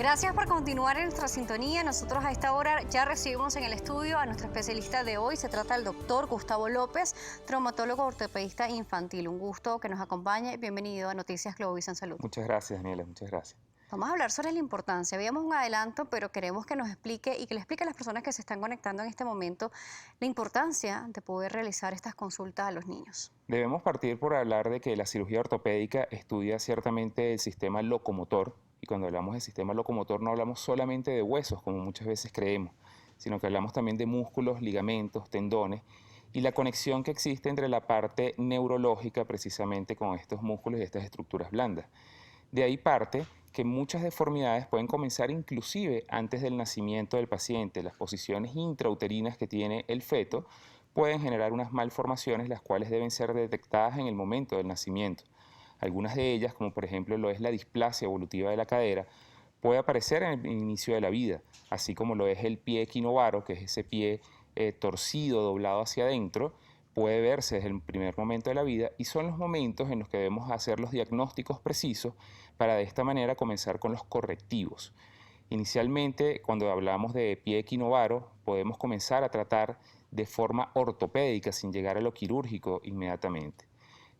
Gracias por continuar en nuestra sintonía. Nosotros a esta hora ya recibimos en el estudio a nuestro especialista de hoy. Se trata del doctor Gustavo López, traumatólogo ortopedista infantil. Un gusto que nos acompañe. Bienvenido a Noticias Globovisión Salud. Muchas gracias, Daniela, muchas gracias. Vamos a hablar sobre la importancia. Habíamos un adelanto, pero queremos que nos explique y que le explique a las personas que se están conectando en este momento la importancia de poder realizar estas consultas a los niños. Debemos partir por hablar de que la cirugía ortopédica estudia ciertamente el sistema locomotor, y cuando hablamos del sistema locomotor no hablamos solamente de huesos, como muchas veces creemos, sino que hablamos también de músculos, ligamentos, tendones, y la conexión que existe entre la parte neurológica precisamente con estos músculos y estas estructuras blandas. De ahí parte que muchas deformidades pueden comenzar inclusive antes del nacimiento del paciente. Las posiciones intrauterinas que tiene el feto pueden generar unas malformaciones, las cuales deben ser detectadas en el momento del nacimiento. Algunas de ellas, como por ejemplo lo es la displasia evolutiva de la cadera, puede aparecer en el inicio de la vida, así como lo es el pie equinovaro, que es ese pie torcido, doblado hacia adentro, puede verse desde el primer momento de la vida, y son los momentos en los que debemos hacer los diagnósticos precisos para de esta manera comenzar con los correctivos. Inicialmente, cuando hablamos de pie equinovaro, podemos comenzar a tratar de forma ortopédica sin llegar a lo quirúrgico inmediatamente.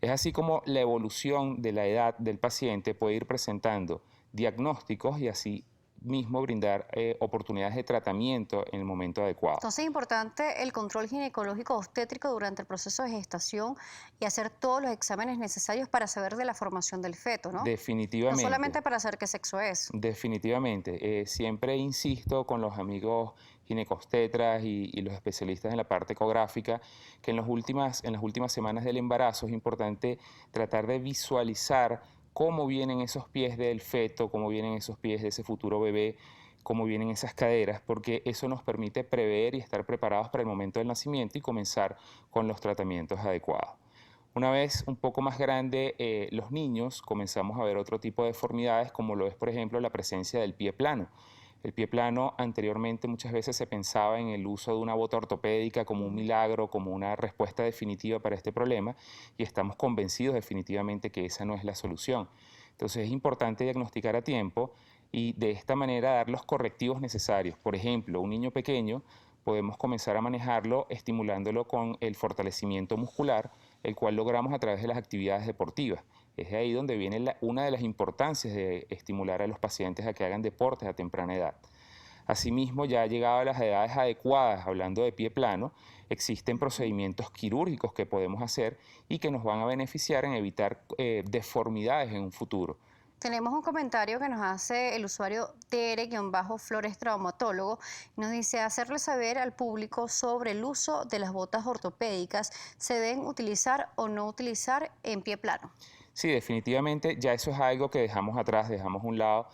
Es así como la evolución de la edad del paciente puede ir presentando diagnósticos y así mismo brindar oportunidades de tratamiento en el momento adecuado. Entonces es importante el control ginecológico obstétrico durante el proceso de gestación y hacer todos los exámenes necesarios para saber de la formación del feto, ¿no? Definitivamente. No solamente para saber qué sexo es. Definitivamente. Siempre insisto con los amigos ginecobstetras y los especialistas en la parte ecográfica que en las últimas semanas del embarazo es importante tratar de visualizar cómo vienen esos pies del feto, cómo vienen esos pies de ese futuro bebé, cómo vienen esas caderas, porque eso nos permite prever y estar preparados para el momento del nacimiento y comenzar con los tratamientos adecuados. Una vez un poco más grande, los niños comenzamos a ver otro tipo de deformidades, como lo es, por ejemplo, la presencia del pie plano. El pie plano anteriormente muchas veces se pensaba en el uso de una bota ortopédica como un milagro, como una respuesta definitiva para este problema, y estamos convencidos definitivamente que esa no es la solución. Entonces es importante diagnosticar a tiempo y de esta manera dar los correctivos necesarios. Por ejemplo, un niño pequeño podemos comenzar a manejarlo estimulándolo con el fortalecimiento muscular, el cual logramos a través de las actividades deportivas. Es de ahí donde viene una de las importancias de estimular a los pacientes a que hagan deportes a temprana edad. Asimismo, ya llegado a las edades adecuadas, hablando de pie plano, existen procedimientos quirúrgicos que podemos hacer y que nos van a beneficiar en evitar deformidades en un futuro. Tenemos un comentario que nos hace el usuario TR-Flores Traumatólogo. Nos dice hacerle saber al público sobre el uso de las botas ortopédicas. ¿Se deben utilizar o no utilizar en pie plano? Sí, definitivamente ya eso es algo que dejamos atrás, dejamos a un lado.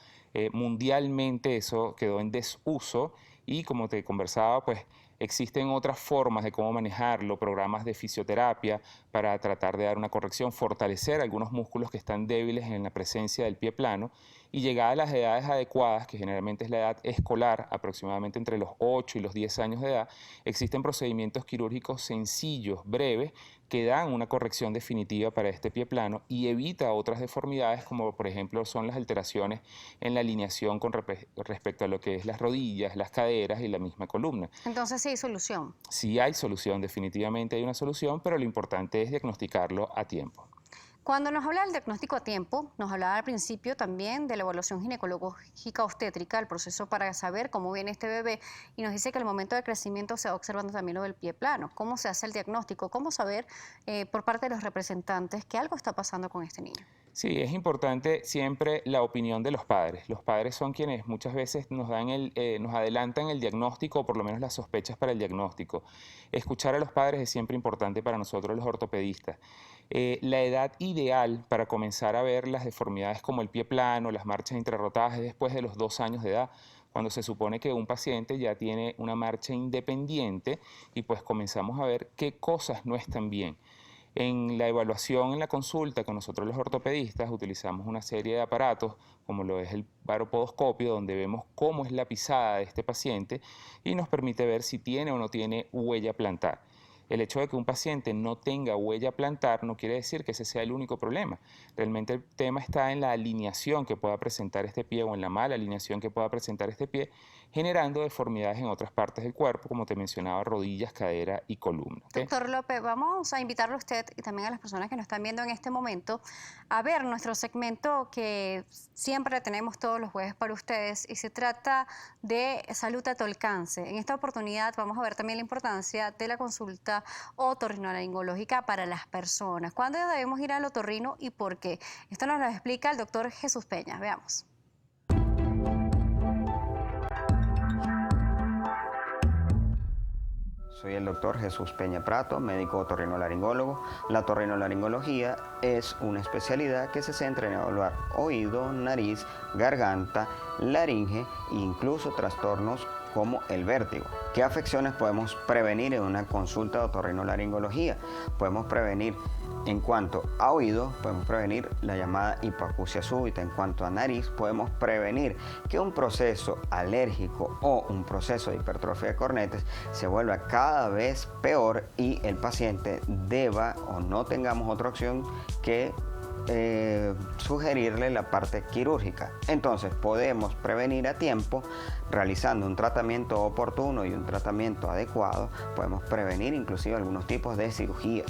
Mundialmente eso quedó en desuso y como te conversaba, pues existen otras formas de cómo manejarlo, programas de fisioterapia para tratar de dar una corrección, fortalecer algunos músculos que están débiles en la presencia del pie plano y llegar a las edades adecuadas, que generalmente es la edad escolar, aproximadamente entre los 8 y los 10 años de edad, existen procedimientos quirúrgicos sencillos, breves, que dan una corrección definitiva para este pie plano y evita otras deformidades como por ejemplo son las alteraciones en la alineación con respecto a lo que es las rodillas, las caderas y la misma columna. Entonces sí hay solución. Sí hay solución, definitivamente hay una solución, pero lo importante es diagnosticarlo a tiempo. Cuando nos habla del diagnóstico a tiempo, nos hablaba al principio también de la evaluación ginecológica obstétrica, el proceso para saber cómo viene este bebé, y nos dice que al momento del crecimiento se va observando también lo del pie plano. ¿Cómo se hace el diagnóstico? ¿Cómo saber por parte de los representantes que algo está pasando con este niño? Sí, es importante siempre la opinión de los padres. Los padres son quienes muchas veces nos adelantan el diagnóstico o por lo menos las sospechas para el diagnóstico. Escuchar a los padres es siempre importante para nosotros los ortopedistas. La edad ideal para comenzar a ver las deformidades como el pie plano, las marchas intrarrotadas es después de los 2 años de edad, cuando se supone que un paciente ya tiene una marcha independiente y pues comenzamos a ver qué cosas no están bien. En la evaluación, en la consulta con nosotros los ortopedistas, utilizamos una serie de aparatos, como lo es el baropodoscopio, donde vemos cómo es la pisada de este paciente y nos permite ver si tiene o no tiene huella plantar. El hecho de que un paciente no tenga huella plantar no quiere decir que ese sea el único problema. Realmente el tema está en la alineación que pueda presentar este pie o en la mala alineación que pueda presentar este pie, generando deformidades en otras partes del cuerpo, como te mencionaba, rodillas, cadera y columna. ¿Ok? Doctor López, vamos a invitarlo a usted y también a las personas que nos están viendo en este momento a ver nuestro segmento que siempre tenemos todos los jueves para ustedes y se trata de salud a tu alcance. En esta oportunidad vamos a ver también la importancia de la consulta otorrinolaringológica para las personas. ¿Cuándo debemos ir al otorrino y por qué? Esto nos lo explica el doctor Jesús Peña. Veamos. Soy el doctor Jesús Peña Prato, médico otorrinolaringólogo. La otorrinolaringología es una especialidad que se centra en evaluar oído, nariz, garganta, laringe e incluso trastornos como el vértigo. ¿Qué afecciones podemos prevenir en una consulta de otorrinolaringología? Podemos prevenir en cuanto a oído, podemos prevenir la llamada hipoacusia súbita. En cuanto a nariz, podemos prevenir que un proceso alérgico o un proceso de hipertrofia de cornetes se vuelva cada vez peor y el paciente deba o no tengamos otra opción que sugerirle la parte quirúrgica. Entonces podemos prevenir a tiempo realizando un tratamiento oportuno y un tratamiento adecuado. Podemos prevenir inclusive algunos tipos de cirugía.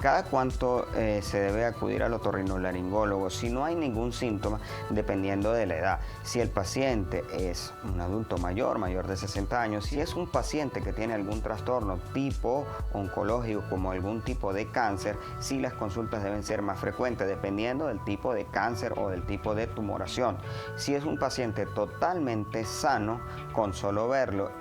Cada cuánto se debe acudir al otorrinolaringólogo si no hay ningún síntoma, dependiendo de la edad. Si el paciente es un adulto mayor de 60 años, si es un paciente que tiene algún trastorno tipo oncológico como algún tipo de cáncer, sí las consultas deben ser más frecuentes dependiendo del tipo de cáncer o del tipo de tumoración. Si es un paciente totalmente sano, con solo verlo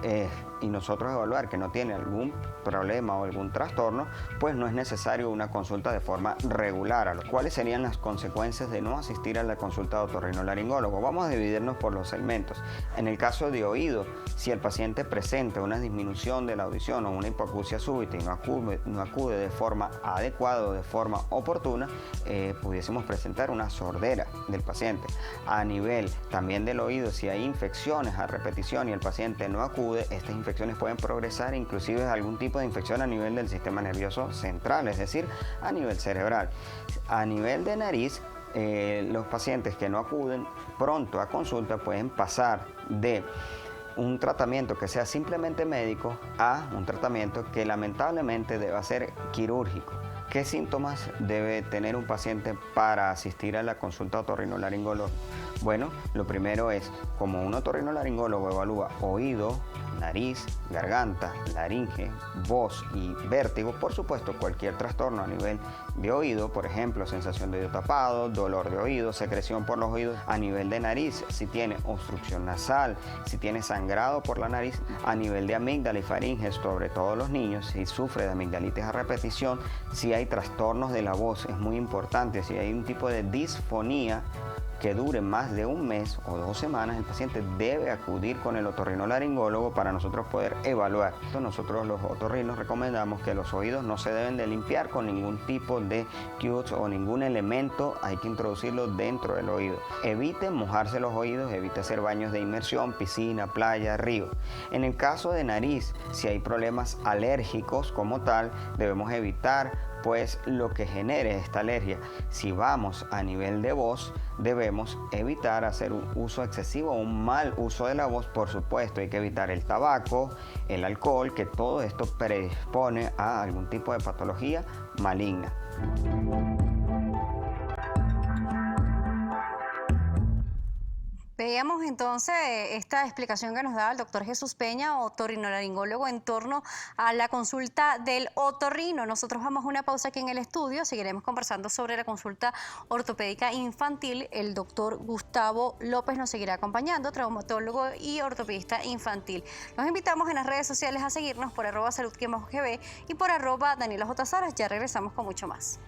y nosotros evaluar que no tiene algún problema o algún trastorno, pues no es necesario una consulta de forma regular. ¿Cuáles serían las consecuencias de no asistir a la consulta de otorrinolaringólogo? Vamos a dividirnos por los segmentos. En el caso de oído, si el paciente presenta una disminución de la audición o una hipoacusia súbita y no acude de forma adecuada o de forma oportuna, pudiésemos presentar una sordera del paciente. A nivel también del oído, si hay infecciones a repetición y el paciente no acude, estas infecciones pueden progresar inclusive a algún tipo de infección a nivel del sistema nervioso central, es decir, a nivel cerebral. A nivel de nariz, los pacientes que no acuden pronto a consulta pueden pasar de un tratamiento que sea simplemente médico a un tratamiento que lamentablemente deba ser quirúrgico. ¿Qué síntomas debe tener un paciente para asistir a la consulta otorrinolaringológica? Bueno, lo primero es, como un otorrinolaringólogo evalúa oído, nariz, garganta, laringe, voz y vértigo, por supuesto cualquier trastorno a nivel de oído, por ejemplo, sensación de oído tapado, dolor de oído, secreción por los oídos. A nivel de nariz, si tiene obstrucción nasal, si tiene sangrado por la nariz. A nivel de amígdala y faringe, sobre todo los niños, si sufre de amigdalitis a repetición, si hay trastornos de la voz, es muy importante, si hay un tipo de disfonía que dure más de un mes o 2 semanas, el paciente debe acudir con el otorrinolaringólogo para nosotros poder evaluar. Nosotros los otorrinos recomendamos que los oídos no se deben de limpiar con ningún tipo de cuts o ningún elemento, hay que introducirlo dentro del oído. Evite mojarse los oídos, evite hacer baños de inmersión, piscina, playa, río. En el caso de nariz, si hay problemas alérgicos como tal, debemos evitar pues lo que genere esta alergia. Si vamos a nivel de voz, debemos evitar hacer un uso excesivo o un mal uso de la voz. Por supuesto, hay que evitar el tabaco, el alcohol, que todo esto predispone a algún tipo de patología maligna. Veíamos entonces esta explicación que nos daba el doctor Jesús Peña, otorrinolaringólogo, en torno a la consulta del otorrino. Nosotros vamos a una pausa aquí en el estudio, seguiremos conversando sobre la consulta ortopédica infantil. El doctor Gustavo López nos seguirá acompañando, traumatólogo y ortopedista infantil. Los invitamos en las redes sociales a seguirnos por @salud_gb y por @DanielaJSaras. Ya regresamos con mucho más.